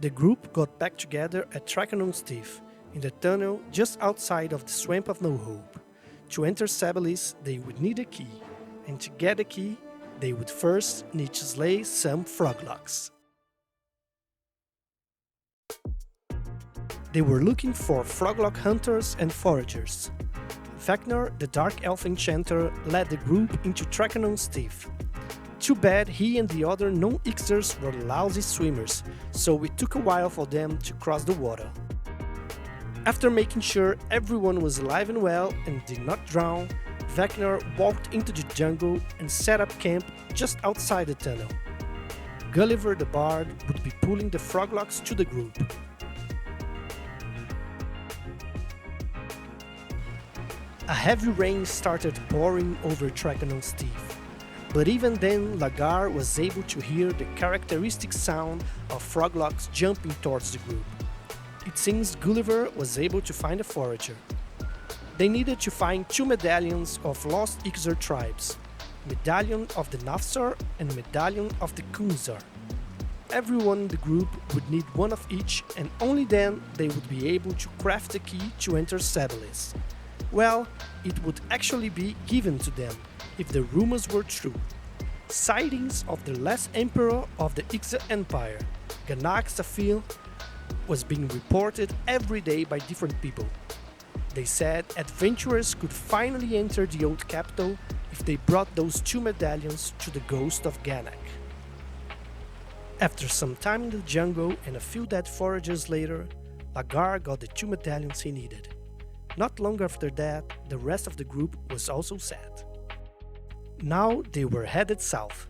The group got back together at Trakanon's Teeth, in the tunnel just outside of the Swamp of No Hope. To enter Sebilis, they would need a key, and to get a key, they would first need to slay some Froglocks. They were looking for Froglock hunters and foragers. Vecnor, the Dark Elf Enchanter, led the group into Trakanon's Teeth. Too bad he and the other non-Iksars were lousy swimmers, so it took a while for them to cross the water. After making sure everyone was alive and well and did not drown, Vecnor walked into the jungle and set up camp just outside the tunnel. Gulliver the Bard would be pulling the Froglocks to the group. A heavy rain started pouring over Trakanon's Teeth, but even then Lagar was able to hear the characteristic sound of Froglocks jumping towards the group. It seems Gulliver was able to find a forager. They needed to find 2 medallions of lost Iksar tribes, Medallion of the Nafzar and Medallion of the Kunzar. Everyone in the group would need one of each, and only then they would be able to craft the key to enter Sebilis. Well, it would actually be given to them, if the rumors were true. Sightings of the last emperor of the Iksar Empire, Ganak Sathir, was being reported every day by different people. They said adventurers could finally enter the old capital if they brought those 2 medallions to the ghost of Ganak. After some time in the jungle and a few dead foragers later, Lagar got the 2 medallions he needed. Not long after that, the rest of the group was also set. Now they were headed south,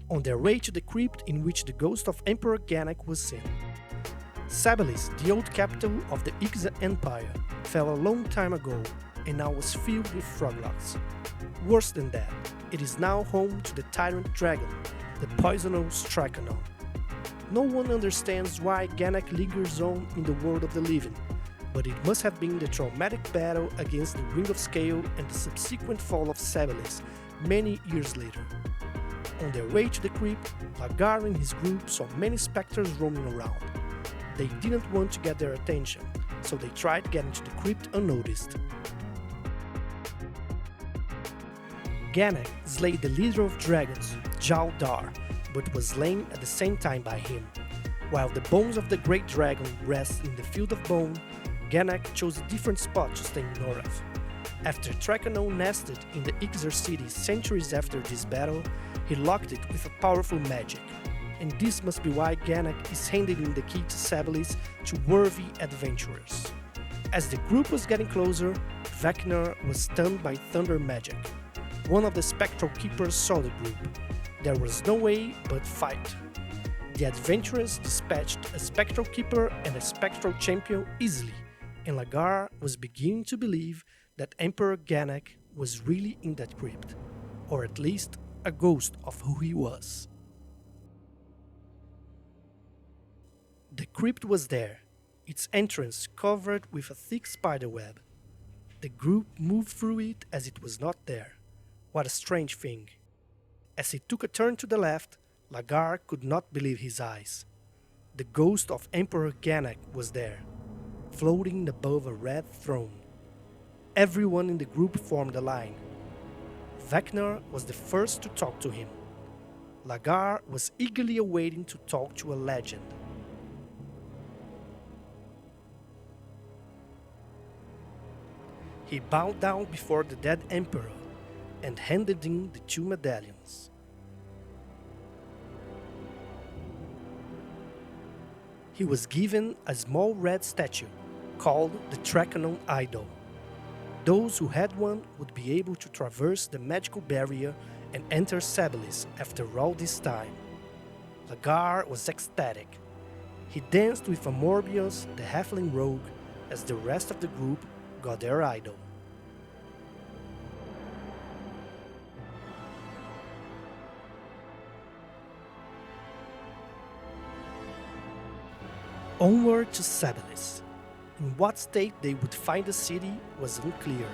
on their way to the crypt in which the ghost of Emperor Ganak was seen. Sebilis, the old capital of the Iksar Empire, fell a long time ago and now was filled with Froglocks. Worse than that, it is now home to the tyrant dragon, the poisonous Trakanon. No one understands why Ganak lingers on in the world of the living, but it must have been the traumatic battle against the Ring of Scale and the subsequent fall of Sebilis many years later. On their way to the crypt, Lagar and his group saw many specters roaming around. They didn't want to get their attention, so they tried getting to the crypt unnoticed. Ganak slayed the leader of dragons, Jaldar, but was slain at the same time by him. While the bones of the great dragon rest in the field of bone, Ganak chose a different spot to stay north of. After Trakanon nested in the Iksar city centuries after this battle, he locked it with a powerful magic. And this must be why Ganak is handing the key to Sebilis to worthy adventurers. As the group was getting closer, Vecnor was stunned by thunder magic. One of the spectral keepers saw the group. There was no way but fight. The adventurers dispatched a spectral keeper and a spectral champion easily, and Lagar was beginning to believe that Emperor Ganak was really in that crypt, or at least a ghost of who he was. The crypt was there, its entrance covered with a thick spiderweb. The group moved through it as it was not there. What a strange thing. As he took a turn to the left, Lagar could not believe his eyes. The ghost of Emperor Ganak was there, floating above a red throne. Everyone in the group formed a line. Vecnor was the first to talk to him. Lagar was eagerly awaiting to talk to a legend. He bowed down before the dead emperor and handed in the 2 medallions. He was given a small red statue called the Trakanon Idol. Those who had one would be able to traverse the magical barrier and enter Sebilis after all this time. Lagar was ecstatic. He danced with Amorbios, the halfling rogue, as the rest of the group got their idol. Onward to Sebilis. In what state they would find the city was unclear.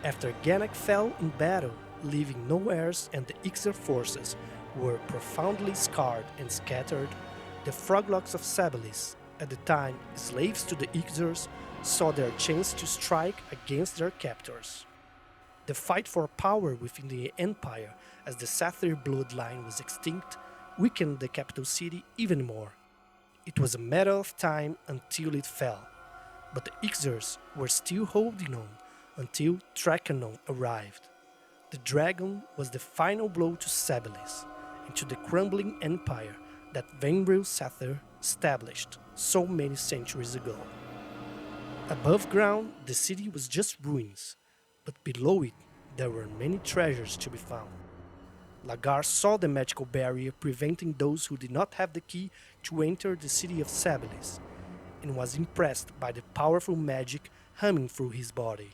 After Ganak fell in battle, leaving no heirs and the Iksar forces were profoundly scarred and scattered, The Froglocks of Sebilis, at the time slaves to the Iksars, saw their chance to strike against their captors. The fight for power within the Empire as the Sathir bloodline was extinct weakened the capital city even more. It was a matter of time until it fell, but the Iksars were still holding on until Trakanon arrived. The dragon was the final blow to Sebilis and to the crumbling empire that Ganak Sathir established so many centuries ago. Above ground, the city was just ruins, but below it there were many treasures to be found. Lagar saw the magical barrier preventing those who did not have the key to enter the city of Sebilis, and was impressed by the powerful magic humming through his body.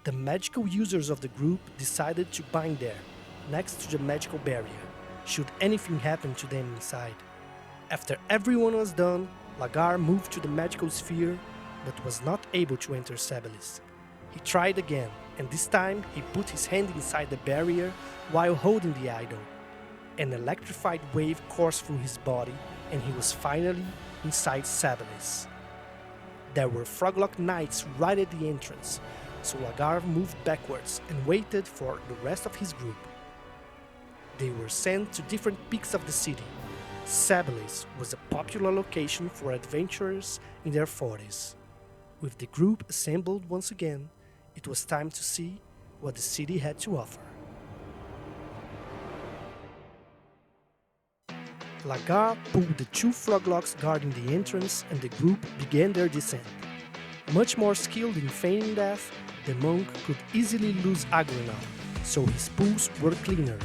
The magical users of the group decided to bind there, next to the magical barrier, should anything happen to them inside. After everyone was done, Lagar moved to the magical sphere, but was not able to enter Sebilis. He tried again, and this time he put his hand inside the barrier while holding the idol. An electrified wave coursed through his body, and he was finally inside Sebilis. There were Froglock knights right at the entrance, so Lagar moved backwards and waited for the rest of his group. They were sent to different peaks of the city. Sebilis was a popular location for adventurers in their 40s. With the group assembled once again, it was time to see what the city had to offer. Lagar pulled the two Froglocks guarding the entrance and the group began their descent. Much more skilled in feigning death, the monk could easily lose aggro now, so his pulls were cleaner.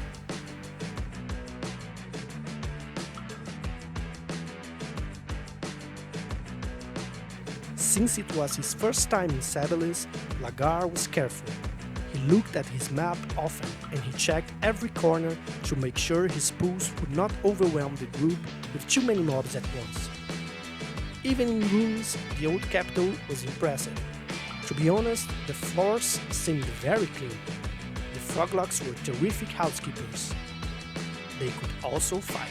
Since it was his first time in Sebilis, Lagar was careful. He looked at his map often and he checked every corner to make sure his pulls would not overwhelm the group with too many mobs at once. Even in ruins, the old capital was impressive. To be honest, the floors seemed very clean. The Froglocks were terrific housekeepers. They could also fight.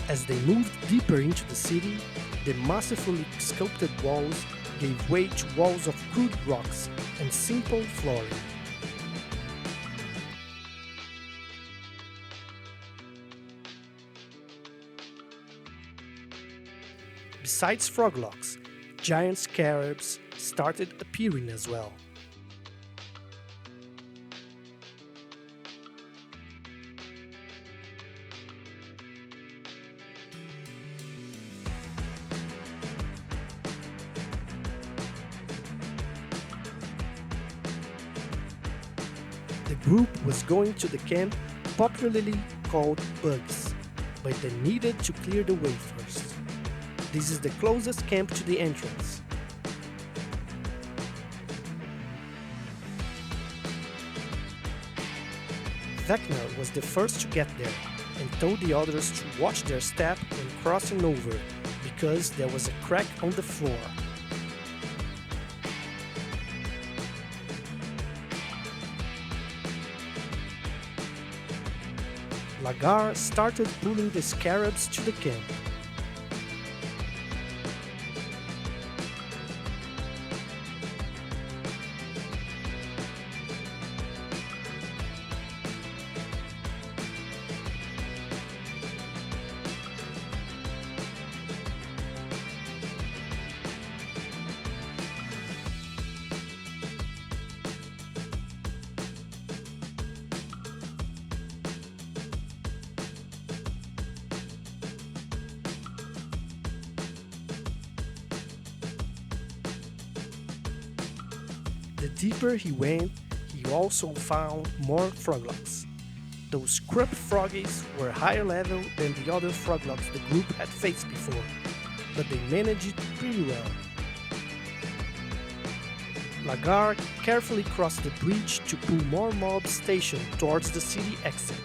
As they moved deeper into the city, the masterfully sculpted walls gave way to walls of crude rocks and simple flooring. Besides Froglocks, giant scarabs started appearing as well. The group was going to the camp popularly called Bugs, but they needed to clear the way first. This is the closest camp to the entrance. Vecna was the first to get there and told the others to watch their step when crossing over because there was a crack on the floor. Lagar started pulling the scarabs to the camp. The deeper he went, he also found more Froglocks. Those corrupt froggies were higher level than the other Froglocks the group had faced before, but they managed it pretty well. Lagar carefully crossed the bridge to pull more mobs stationed towards the city exit.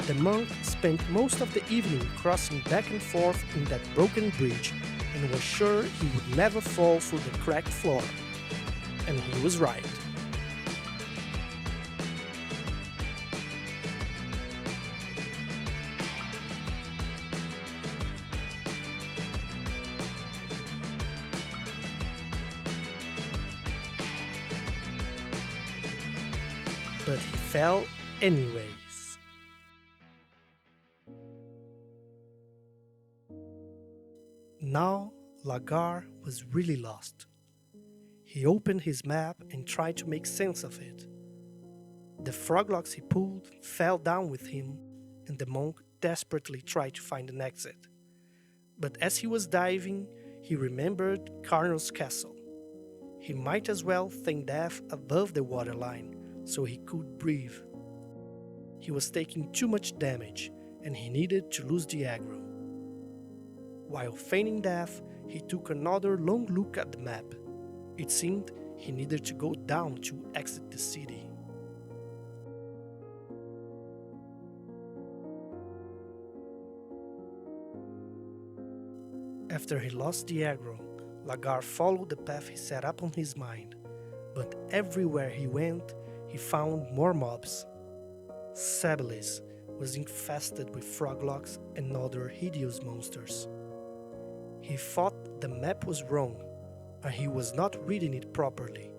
The monk spent most of the evening crossing back and forth in that broken bridge and was sure he would never fall through the cracked floor. And he was right. But he fell anyways. Now Lagar was really lost. He opened his map and tried to make sense of it. The froglocks he pulled fell down with him, and the monk desperately tried to find an exit. But as he was diving, he remembered Carnel's castle. He might as well feign death above the waterline, so he could breathe. He was taking too much damage, and he needed to lose the aggro. While feigning death, he took another long look at the map. It seemed he needed to go down to exit the city. After he lost the aggro, Lagar followed the path he set up on his mind, but everywhere he went, he found more mobs. Sebilis was infested with froglocks and other hideous monsters. He thought the map was wrong, and he was not reading it properly,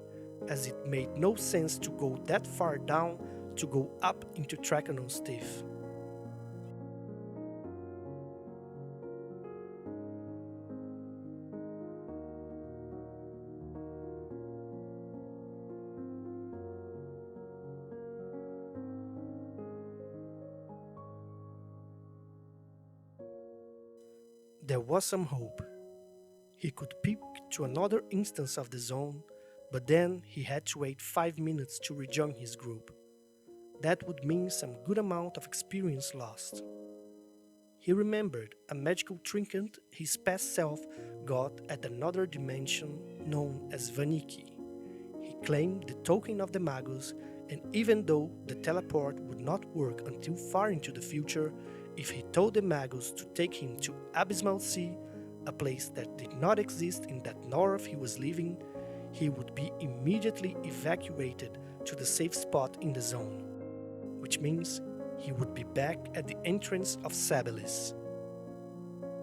as it made no sense to go that far down to go up into Trakanon's teeth. There was some hope. He could peek to another instance of the zone, but then he had to wait 5 minutes to rejoin his group. That would mean some good amount of experience lost. He remembered a magical trinket his past self got at another dimension known as Vaniki. He claimed the token of the Magus, and even though the teleport would not work until far into the future, if he told the Magus to take him to Abysmal Sea, a place that did not exist in that north he was living, he would be immediately evacuated to the safe spot in the zone, which means he would be back at the entrance of Sebilis.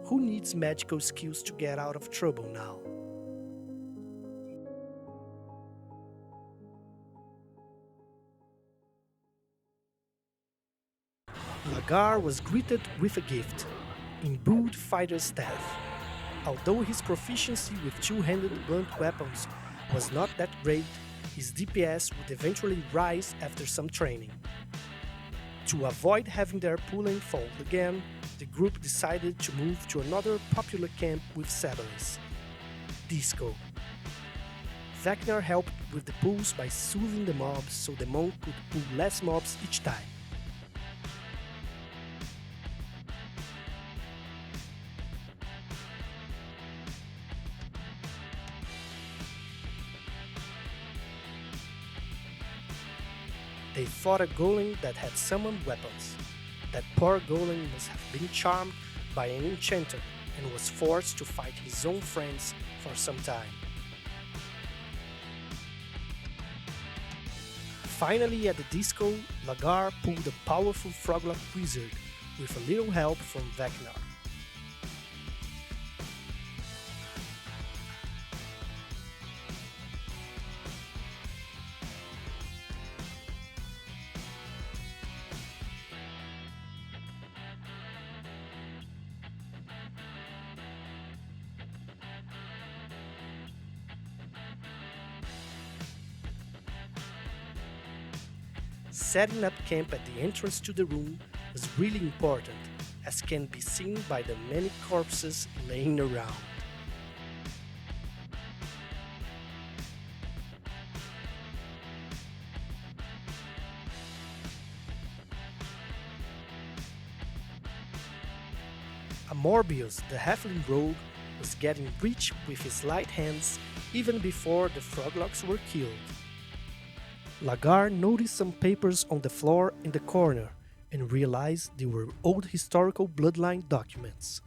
Who needs magical skills to get out of trouble now? Lagar was greeted with a gift, imbued fighter's staff. Although his proficiency with two-handed blunt weapons was not that great, his DPS would eventually rise after some training. To avoid having their pulling fall again, the group decided to move to another popular camp with Sebilis, Disco. Vecnar helped with the pulls by soothing the mobs so the monk could pull less mobs each time. They fought a golem that had summoned weapons. That poor golem must have been charmed by an enchanter and was forced to fight his own friends for some time. Finally at the disco, Lagar pulled a powerful froglock wizard with a little help from Vecnar. Setting up camp at the entrance to the room was really important, as can be seen by the many corpses laying around. Amorbius, the halfling rogue, was getting rich with his light hands even before the froglocks were killed. Lagar noticed some papers on the floor in the corner and realized they were old historical bloodline documents.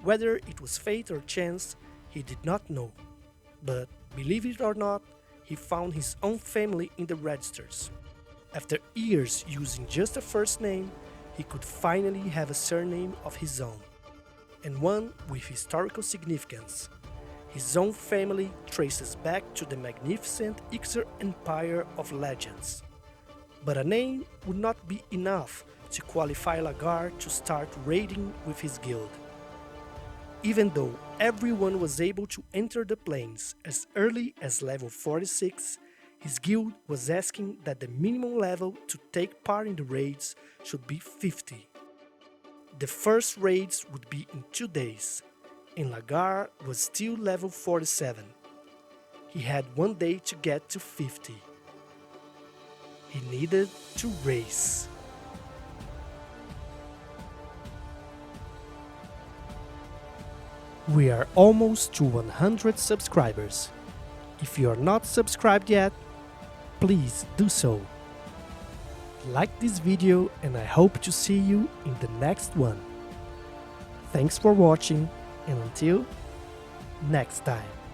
Whether it was fate or chance, he did not know, but believe it or not, he found his own family in the registers. After years using just a first name, he could finally have a surname of his own, and one with historical significance. His own family traces back to the magnificent Iksar Empire of legends. But a name would not be enough to qualify Lagar to start raiding with his guild. Even though everyone was able to enter the plains as early as level 46, his guild was asking that the minimum level to take part in the raids should be 50. The first raids would be in 2 days, and Lagar was still level 47. He had 1 day to get to 50. He needed to race. We are almost to 100 subscribers. If you are not subscribed yet, please do so. Like this video and I hope to see you in the next one. Thanks for watching and until next time.